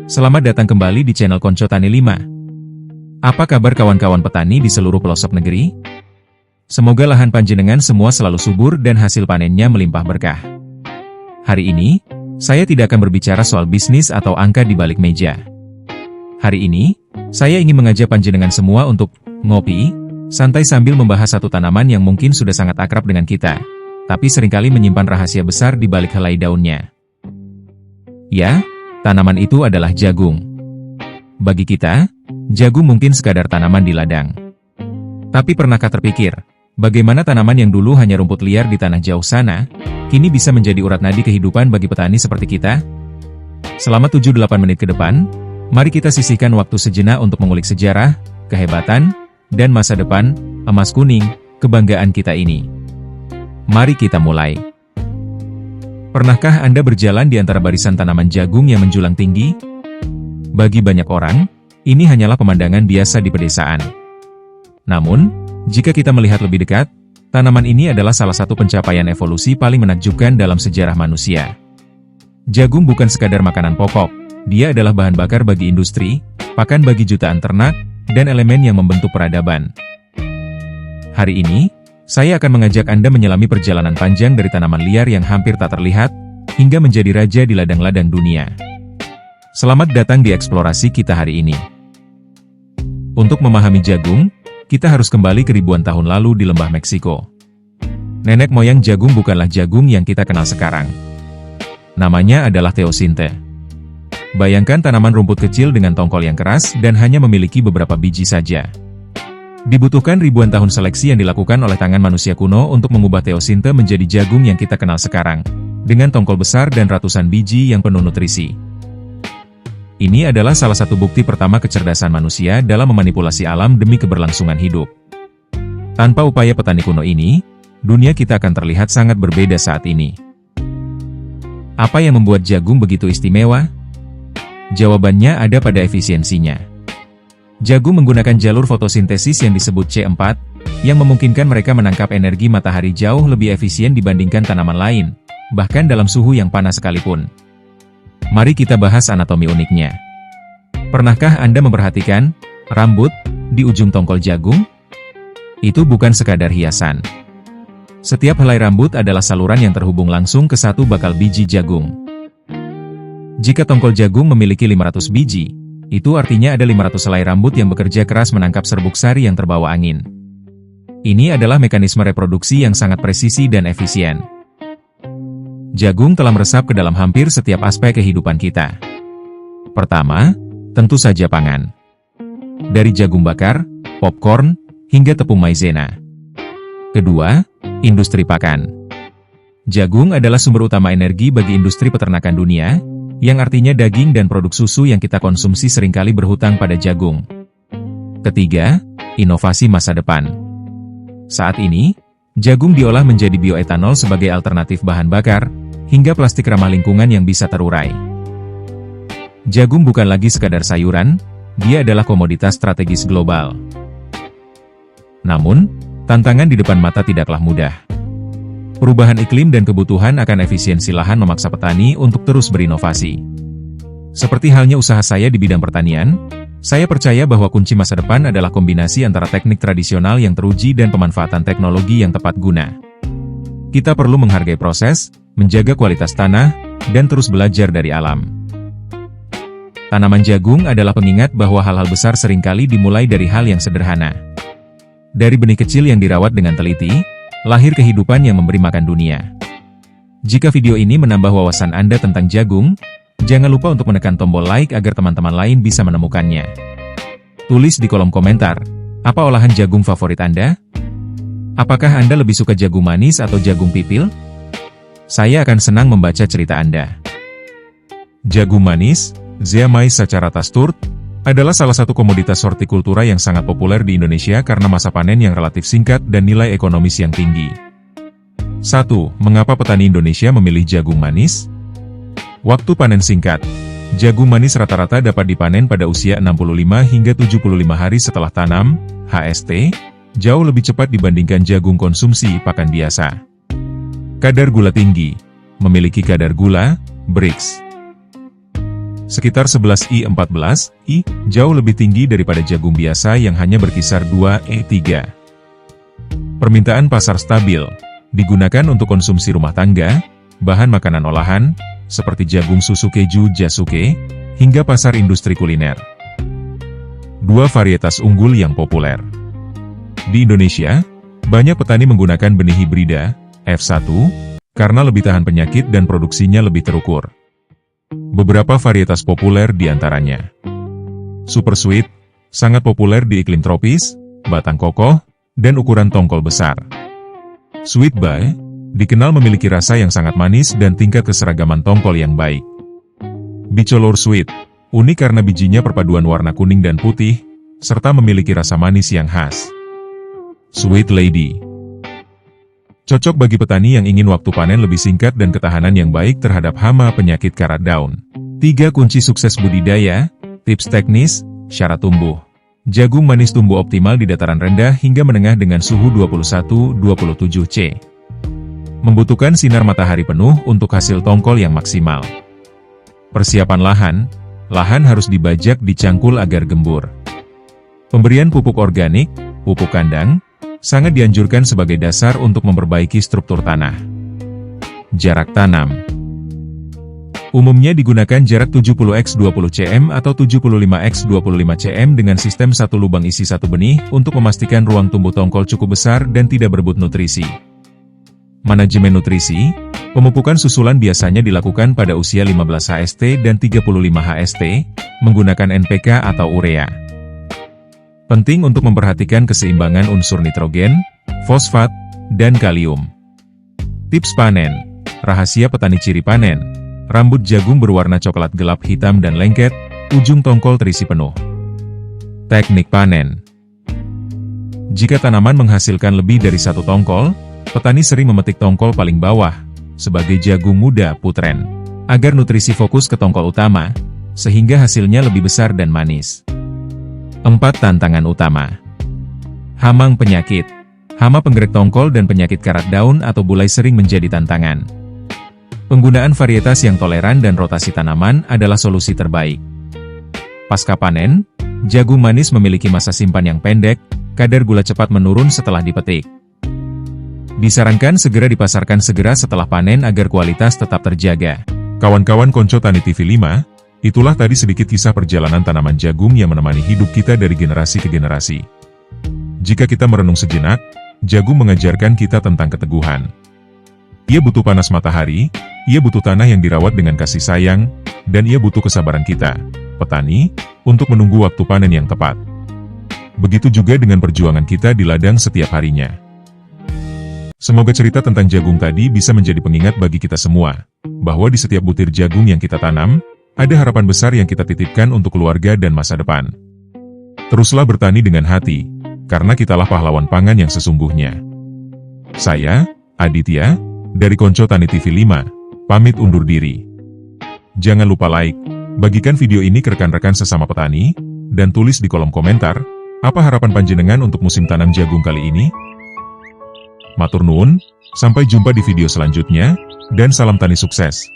Selamat datang kembali di channel Konco Tani 5. Apa kabar kawan-kawan petani di seluruh pelosok negeri? Semoga lahan panjenengan semua selalu subur dan hasil panennya melimpah berkah. Hari ini, saya tidak akan berbicara soal bisnis atau angka di balik meja. Hari ini, saya ingin mengajak panjenengan semua untuk ngopi, santai sambil membahas satu tanaman yang mungkin sudah sangat akrab dengan kita, tapi seringkali menyimpan rahasia besar di balik helai daunnya. Ya, tanaman itu adalah jagung. Bagi kita, jagung mungkin sekadar tanaman di ladang. Tapi pernahkah terpikir, bagaimana tanaman yang dulu hanya rumput liar di tanah jauh sana, kini bisa menjadi urat nadi kehidupan bagi petani seperti kita? Selama 7-8 menit ke depan, mari kita sisihkan waktu sejenak untuk mengulik sejarah, kehebatan, dan masa depan, emas kuning, kebanggaan kita ini. Mari kita mulai. Pernahkah Anda berjalan di antara barisan tanaman jagung yang menjulang tinggi? Bagi banyak orang, ini hanyalah pemandangan biasa di pedesaan. Namun, jika kita melihat lebih dekat, tanaman ini adalah salah satu pencapaian evolusi paling menakjubkan dalam sejarah manusia. Jagung bukan sekadar makanan pokok, dia adalah bahan bakar bagi industri, pakan bagi jutaan ternak, dan elemen yang membentuk peradaban. Hari ini, saya akan mengajak Anda menyelami perjalanan panjang dari tanaman liar yang hampir tak terlihat, hingga menjadi raja di ladang-ladang dunia. Selamat datang di eksplorasi kita hari ini. Untuk memahami jagung, kita harus kembali ke ribuan tahun lalu di lembah Meksiko. Nenek moyang jagung bukanlah jagung yang kita kenal sekarang. Namanya adalah teosinte. Bayangkan tanaman rumput kecil dengan tongkol yang keras dan hanya memiliki beberapa biji saja. Dibutuhkan ribuan tahun seleksi yang dilakukan oleh tangan manusia kuno untuk mengubah teosinte menjadi jagung yang kita kenal sekarang, dengan tongkol besar dan ratusan biji yang penuh nutrisi. Ini adalah salah satu bukti pertama kecerdasan manusia dalam memanipulasi alam demi keberlangsungan hidup. Tanpa upaya petani kuno ini, dunia kita akan terlihat sangat berbeda saat ini. Apa yang membuat jagung begitu istimewa? Jawabannya ada pada efisiensinya. Jagung menggunakan jalur fotosintesis yang disebut C4, yang memungkinkan mereka menangkap energi matahari jauh lebih efisien dibandingkan tanaman lain, bahkan dalam suhu yang panas sekalipun. Mari kita bahas anatomi uniknya. Pernahkah Anda memperhatikan rambut di ujung tongkol jagung? Itu bukan sekadar hiasan. Setiap helai rambut adalah saluran yang terhubung langsung ke satu bakal biji jagung. Jika tongkol jagung memiliki 500 biji, itu artinya ada 500 helai rambut yang bekerja keras menangkap serbuk sari yang terbawa angin. Ini adalah mekanisme reproduksi yang sangat presisi dan efisien. Jagung telah meresap ke dalam hampir setiap aspek kehidupan kita. Pertama, tentu saja pangan. Dari jagung bakar, popcorn, hingga tepung maizena. Kedua, industri pakan. Jagung adalah sumber utama energi bagi industri peternakan dunia, yang artinya daging dan produk susu yang kita konsumsi seringkali berhutang pada jagung. Ketiga, inovasi masa depan. Saat ini, jagung diolah menjadi bioetanol sebagai alternatif bahan bakar, hingga plastik ramah lingkungan yang bisa terurai. Jagung bukan lagi sekadar sayuran, dia adalah komoditas strategis global. Namun, tantangan di depan mata tidaklah mudah. Perubahan iklim dan kebutuhan akan efisiensi lahan memaksa petani untuk terus berinovasi. Seperti halnya usaha saya di bidang pertanian, saya percaya bahwa kunci masa depan adalah kombinasi antara teknik tradisional yang teruji dan pemanfaatan teknologi yang tepat guna. Kita perlu menghargai proses, menjaga kualitas tanah, dan terus belajar dari alam. Tanaman jagung adalah pengingat bahwa hal-hal besar seringkali dimulai dari hal yang sederhana. Dari benih kecil yang dirawat dengan teliti, lahir kehidupan yang memberi makan dunia. Jika video ini menambah wawasan Anda tentang jagung, jangan lupa untuk menekan tombol like agar teman-teman lain bisa menemukannya. Tulis di kolom komentar, apa olahan jagung favorit Anda? Apakah Anda lebih suka jagung manis atau jagung pipil? Saya akan senang membaca cerita Anda. Jagung manis, Zeamais saccharata Sturt, adalah salah satu komoditas hortikultura yang sangat populer di Indonesia karena masa panen yang relatif singkat dan nilai ekonomis yang tinggi. 1. Mengapa petani Indonesia memilih jagung manis? Waktu panen singkat. Jagung manis rata-rata dapat dipanen pada usia 65 hingga 75 hari setelah tanam, HST, jauh lebih cepat dibandingkan jagung konsumsi pakan biasa. Kadar gula tinggi. Memiliki kadar gula, BRICS, sekitar 11I14I, jauh lebih tinggi daripada jagung biasa yang hanya berkisar 2I3. Permintaan pasar stabil, digunakan untuk konsumsi rumah tangga, bahan makanan olahan, seperti jagung susu keju Jasuke, hingga pasar industri kuliner. Dua varietas unggul yang populer. Di Indonesia, banyak petani menggunakan benih hibrida, F1, karena lebih tahan penyakit dan produksinya lebih terukur. Beberapa varietas populer di antaranya. Super Sweet, sangat populer di iklim tropis, batang kokoh, dan ukuran tongkol besar. Sweet Bay, dikenal memiliki rasa yang sangat manis dan tingkat keseragaman tongkol yang baik. Bicolor Sweet, unik karena bijinya perpaduan warna kuning dan putih, serta memiliki rasa manis yang khas. Sweet Lady, cocok bagi petani yang ingin waktu panen lebih singkat dan ketahanan yang baik terhadap hama penyakit karat daun. 3 kunci sukses budidaya, tips teknis, syarat tumbuh. Jagung manis tumbuh optimal di dataran rendah hingga menengah dengan suhu 21-27 C. Membutuhkan sinar matahari penuh untuk hasil tongkol yang maksimal. Persiapan lahan, lahan harus dibajak dicangkul agar gembur. Pemberian pupuk organik, pupuk kandang, sangat dianjurkan sebagai dasar untuk memperbaiki struktur tanah. Jarak tanam. Umumnya digunakan jarak 70x20 cm atau 75x25 cm dengan sistem satu lubang isi satu benih untuk memastikan ruang tumbuh tongkol cukup besar dan tidak berebut nutrisi. Manajemen nutrisi, pemupukan susulan biasanya dilakukan pada usia 15 HST dan 35 HST, menggunakan NPK atau urea. Penting untuk memperhatikan keseimbangan unsur nitrogen, fosfat, dan kalium. Tips panen. Rahasia petani ciri panen. Rambut jagung berwarna coklat gelap hitam dan lengket, ujung tongkol terisi penuh. Teknik panen. Jika tanaman menghasilkan lebih dari satu tongkol, petani sering memetik tongkol paling bawah, sebagai jagung muda putren, agar nutrisi fokus ke tongkol utama, sehingga hasilnya lebih besar dan manis. 4 tantangan utama. Hamang penyakit. Hama penggerak tongkol dan penyakit karat daun atau bulai sering menjadi tantangan. Penggunaan varietas yang toleran dan rotasi tanaman adalah solusi terbaik. Pasca panen, jagung manis memiliki masa simpan yang pendek, kadar gula cepat menurun setelah dipetik. Disarankan segera dipasarkan segera setelah panen agar kualitas tetap terjaga. Kawan-kawan Konco Tani TV 5, itulah tadi sedikit kisah perjalanan tanaman jagung yang menemani hidup kita dari generasi ke generasi. Jika kita merenung sejenak, jagung mengajarkan kita tentang keteguhan. Ia butuh panas matahari, ia butuh tanah yang dirawat dengan kasih sayang, dan ia butuh kesabaran kita, petani, untuk menunggu waktu panen yang tepat. Begitu juga dengan perjuangan kita di ladang setiap harinya. Semoga cerita tentang jagung tadi bisa menjadi pengingat bagi kita semua, bahwa di setiap butir jagung yang kita tanam, ada harapan besar yang kita titipkan untuk keluarga dan masa depan. Teruslah bertani dengan hati, karena kitalah pahlawan pangan yang sesungguhnya. Saya, Aditya, dari Konco Tani TV 5, pamit undur diri. Jangan lupa like, bagikan video ini ke rekan-rekan sesama petani, dan tulis di kolom komentar, apa harapan panjenengan untuk musim tanam jagung kali ini? Matur nuwun, sampai jumpa di video selanjutnya, dan salam tani sukses.